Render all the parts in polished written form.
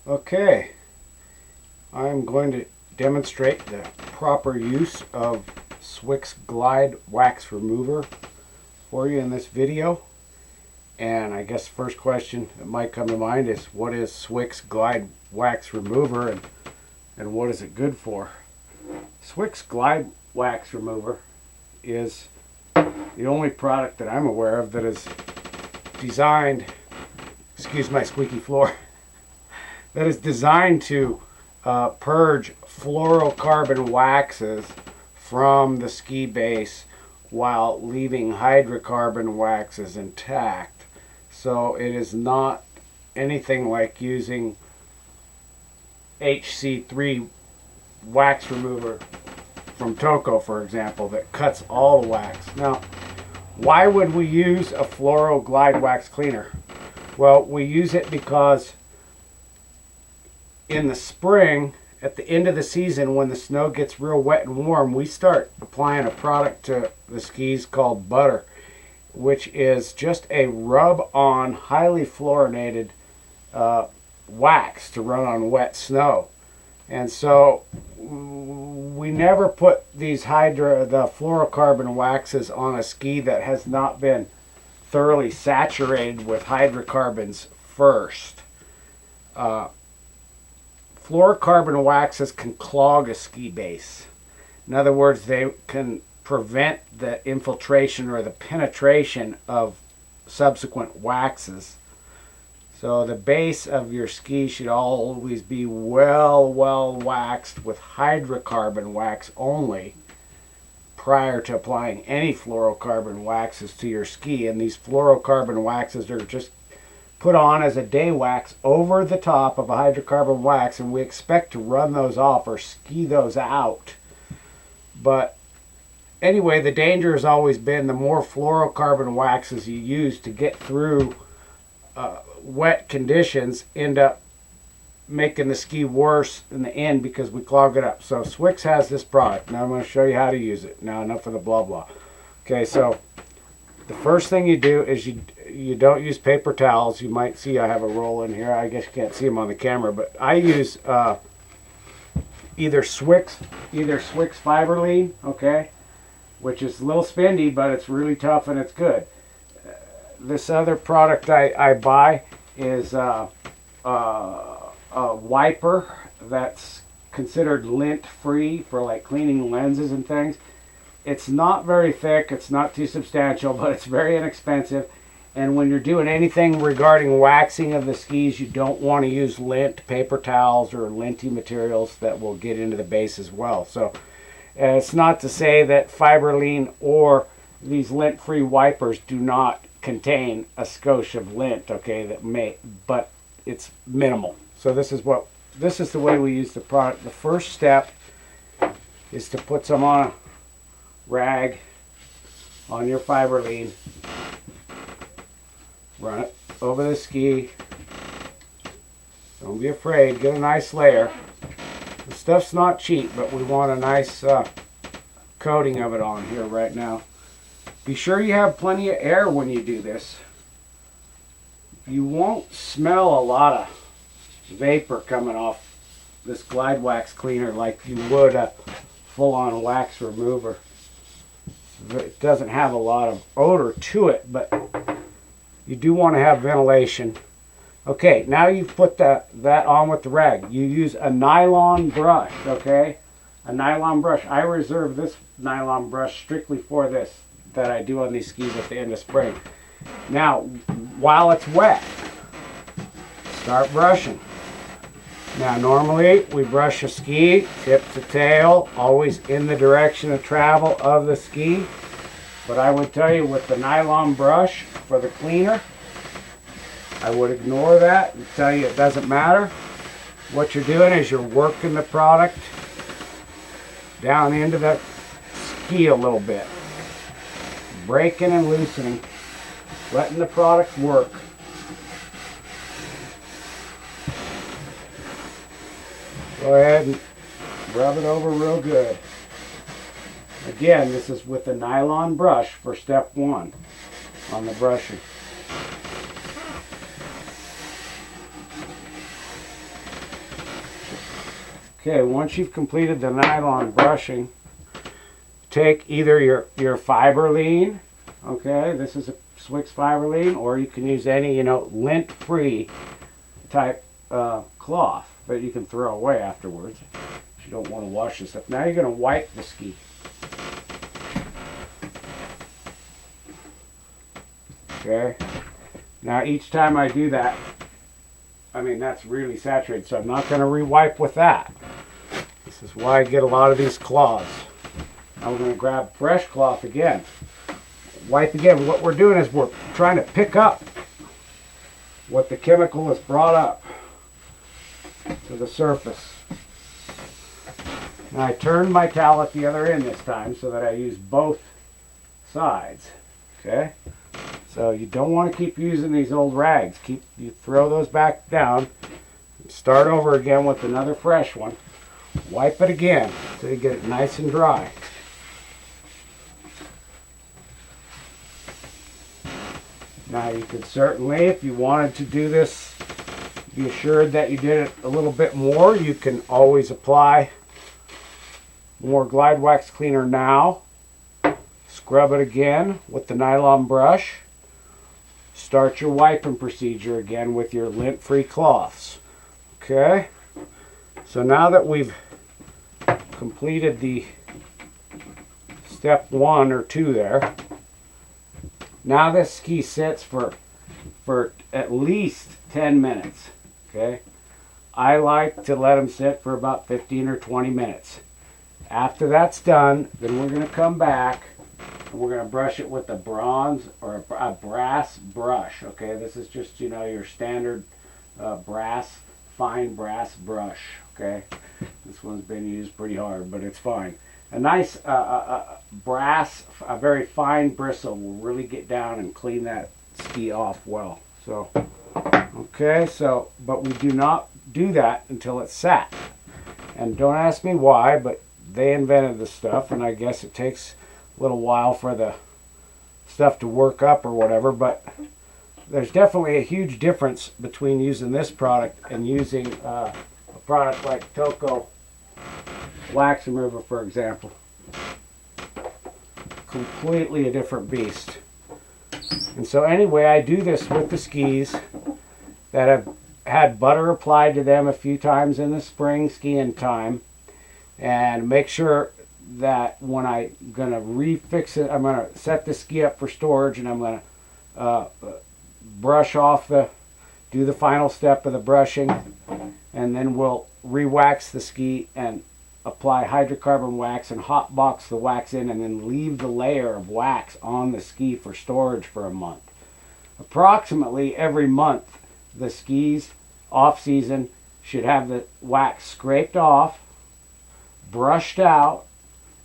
Okay, I'm going to demonstrate the proper use of Swix Glide Wax Remover for you in this video. And I guess the first question that might come to mind is, what is Swix Glide Wax Remover and what is it good for? Swix Glide Wax Remover is the only product that I'm aware of that is designed, excuse my squeaky floor, that is designed to purge fluorocarbon waxes from the ski base while leaving hydrocarbon waxes intact. So it is not anything like using HC3 wax remover from Toco, for example, that cuts all the wax. Now, why would we use a Fluoro Glide Wax Cleaner? Well, we use it because in the spring, at the end of the season, when the snow gets real wet and warm, we start applying a product to the skis called butter, which is just a rub-on, highly fluorinated wax to run on wet snow. And so we never put these the fluorocarbon waxes on a ski that has not been thoroughly saturated with hydrocarbons first. Fluorocarbon waxes can clog a ski base. In other words, they can prevent the infiltration or the penetration of subsequent waxes. So the base of your ski should always be well waxed with hydrocarbon wax only prior to applying any fluorocarbon waxes to your ski. And these fluorocarbon waxes are just put on as a day wax over the top of a hydrocarbon wax, and we expect to run those off or ski those out. But anyway, the danger has always been the more fluorocarbon waxes you use to get through wet conditions end up making the ski worse in the end because we clog it up. So Swix has this product. Now I'm going to show you how to use it. Now enough of the blah blah. Okay, so the first thing you do is you don't use paper towels. You might see I have a roll in here. I guess you can't see them on the camera, but I use either Swix Fiberline, okay, which is a little spendy, but it's really tough and it's good. This other product I buy is a wiper that's considered lint free for like cleaning lenses and things. It's not very thick, it's not too substantial, but it's very inexpensive. And when you're doing anything regarding waxing of the skis, you don't want to use lint, paper towels, or linty materials that will get into the base as well. So it's not to say that Fiberline or these lint-free wipers do not contain a skosh of lint, okay, but it's minimal. So this is the way we use the product. The first step is to put some on a rag on your Fiberline, run it over the ski. Don't be afraid, get a nice layer. The stuff's not cheap, but we want a nice coating of it on here right now. Be sure you have plenty of air when you do this. You won't smell a lot of vapor coming off this Glide Wax Cleaner like you would a full-on wax remover. It doesn't have a lot of odor to it, but you do want to have ventilation. Okay, now you've put that on with the rag. You use a nylon brush, okay? A nylon brush. I reserve this nylon brush strictly for this, that I do on these skis at the end of spring. Now, while it's wet, start brushing. Now, normally we brush a ski tip to tail, always in the direction of travel of the ski. But I would tell you with the nylon brush for the cleaner, I would ignore that and tell you it doesn't matter. What you're doing is you're working the product down into the ski a little bit. Breaking and loosening, letting the product work. Go ahead and rub it over real good. Again, this is with the nylon brush for step one on the brushing. Okay, once you've completed the nylon brushing, take either your Fiberline, okay, this is a Swix Fiberline, or you can use any, you know, lint-free type cloth that you can throw away afterwards if you don't want to wash this up. Now you're going to wipe the ski. Okay, now each time I do that, I mean, that's really saturated, so I'm not going to re-wipe with that. This is why I get a lot of these cloths. Now we're going to grab fresh cloth again. Wipe again. What we're doing is we're trying to pick up what the chemical has brought up to the surface. Now I turned my towel the other end this time so that I use both sides. Okay? So you don't want to keep using these old rags. You throw those back down. Start over again with another fresh one. Wipe it again so you get it nice and dry. Now you could certainly, if you wanted to do this, be assured that you did it a little bit more. You can always apply more Glide Wax Cleaner now. Scrub it again with the nylon brush. Start your wiping procedure again with your lint-free cloths. Okay? So now that we've completed the step 1 or 2 there, now this ski sits for at least 10 minutes. Okay? I like to let them sit for about 15 or 20 minutes. After that's done, then we're going to come back and we're going to brush it with a bronze or a brass brush. Okay, this is just, you know, your standard fine brass brush. Okay, this one's been used pretty hard, but it's fine. A nice brass, a very fine bristle will really get down and clean that ski off well. So, okay, so, but we do not do that until it's sat. And don't ask me why, but they invented this stuff, and I guess it takes a little while for the stuff to work up or whatever, but there's definitely a huge difference between using this product and using a product like Toco wax remover, for example. Completely a different beast. And so anyway, I do this with the skis that have had butter applied to them a few times in the spring skiing time, and make sure that when I'm going to refix it, I'm going to set the ski up for storage, and I'm going to brush off do the final step of the brushing, and then we'll re-wax the ski and apply hydrocarbon wax and hot box the wax in, and then leave the layer of wax on the ski for storage for a month. Approximately every month, the skis off season should have the wax scraped off, brushed out,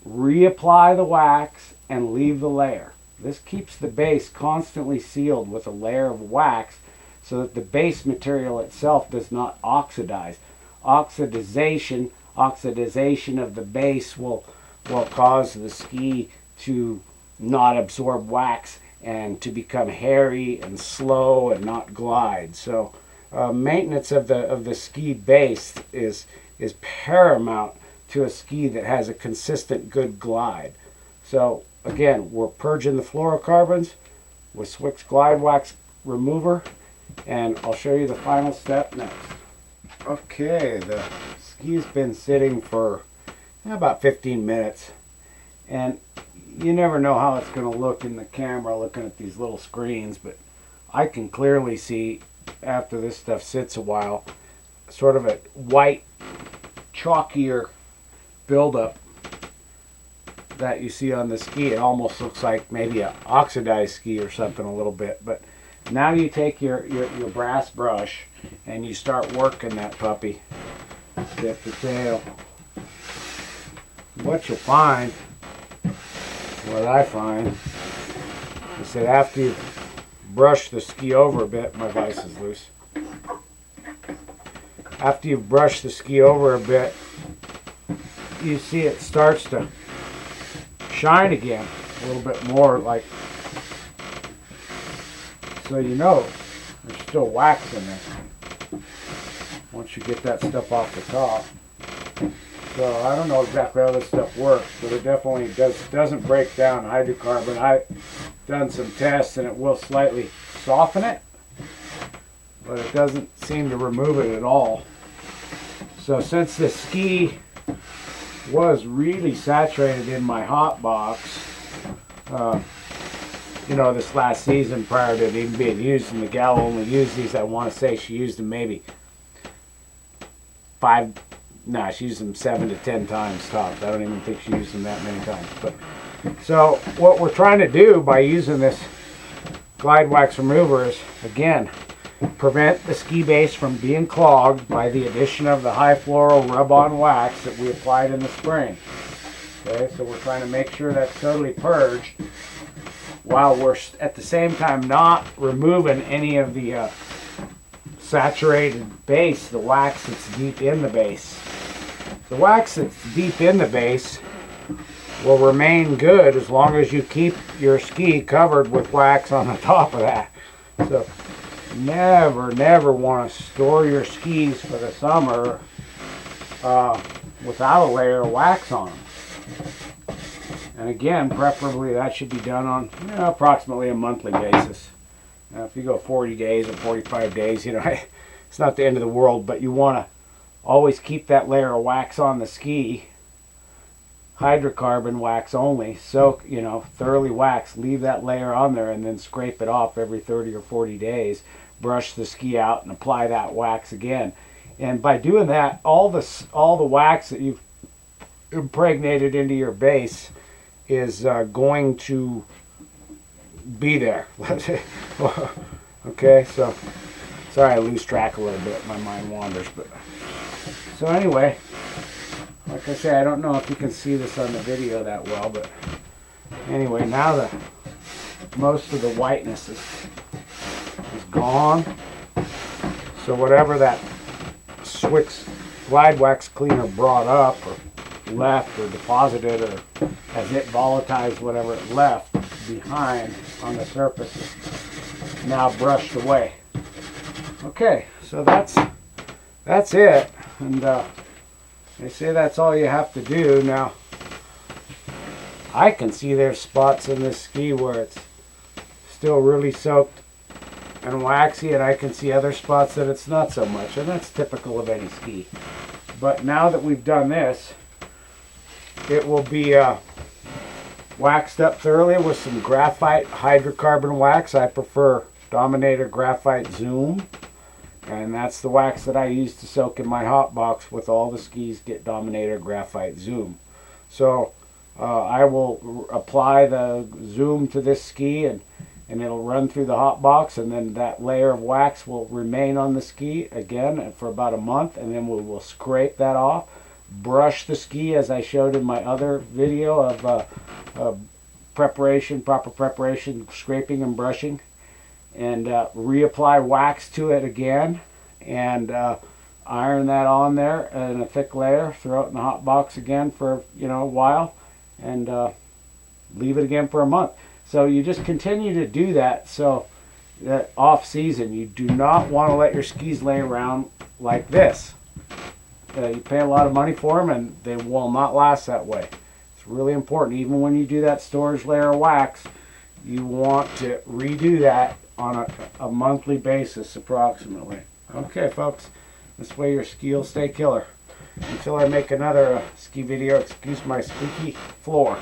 reapply the wax, and leave the layer. This keeps the base constantly sealed with a layer of wax so that the base material itself does not oxidize. Oxidization of the base will cause the ski to not absorb wax and to become hairy and slow and not glide. So maintenance of the ski base is paramount to a ski that has a consistent good glide. So again, we're purging the fluorocarbons with Swix Glide Wax Remover, and I'll show you the final step next. Okay, the ski's been sitting for about 15 minutes, and you never know how it's going to look in the camera looking at these little screens, but I can clearly see after this stuff sits a while sort of a white chalkier buildup that you see on the ski. It almost looks like maybe an oxidized ski or something a little bit. But now you take your brass brush and you start working that puppy tip to tail. What you'll find, what I find, is that after you've brushed the ski over a bit, my vise is loose. After you've brushed the ski over a bit, you see it starts to shine again a little bit more, like, so you know there's still wax in there once you get that stuff off the top. So I don't know exactly how this stuff works, but it definitely doesn't break down hydrocarbon. I've done some tests and it will slightly soften it, but it doesn't seem to remove it at all. So since the ski was really saturated in my hot box, you know, this last season prior to it even being used, and the gal only used these, I want to say she used them maybe she used them 7 to 10 times tops. I don't even think she used them that many times. But so what we're trying to do by using this Glide Wax remover is, again, prevent the ski base from being clogged by the addition of the high fluoro rub-on wax that we applied in the spring. Okay, so we're trying to make sure that's totally purged while we're at the same time not removing any of the saturated base, the wax that's deep in the base. The wax that's deep in the base will remain good as long as you keep your ski covered with wax on the top of that. So never want to store your skis for the summer without a layer of wax on them. And again, preferably that should be done on approximately a monthly basis. Now, if you go 40 days or 45 days, it's not the end of the world, but you want to always keep that layer of wax on the ski. Hydrocarbon wax only. Soak, thoroughly wax. Leave that layer on there and then scrape it off every 30 or 40 days. Brush the ski out and apply that wax again. And by doing that, all the wax that you've impregnated into your base is going to be there. Okay, so sorry I lose track a little bit. My mind wanders, but so anyway, like I say, I don't know if you can see this on the video that well, but anyway, now most of the whiteness is gone. So whatever that Swix Glide Wax Cleaner brought up or left or deposited, or as it volatilized whatever it left behind on the surface, is now brushed away. Okay, so that's it, and they say that's all you have to do. Now I can see there's spots in this ski where it's still really soaked and waxy, and I can see other spots that it's not so much, and that's typical of any ski. But now that we've done this, it will be waxed up thoroughly with some graphite hydrocarbon wax. I prefer Dominator Graphite Zoom, and that's the wax that I use to soak in my hot box with all the skis. Get Dominator Graphite Zoom. So I will apply the Zoom to this ski, and it'll run through the hot box, and then that layer of wax will remain on the ski again for about a month, and then we will scrape that off, brush the ski as I showed in my other video of proper preparation, scraping and brushing, and reapply wax to it again, and iron that on there in a thick layer, throw it in the hot box again for a while, and leave it again for a month. So you just continue to do that. So that off season, you do not want to let your skis lay around like this. You pay a lot of money for them, and they will not last that way. It's really important. Even when you do that storage layer of wax, you want to redo that on a monthly basis approximately. Okay, folks, this way your ski will stay killer. Until I make another ski video, excuse my squeaky floor.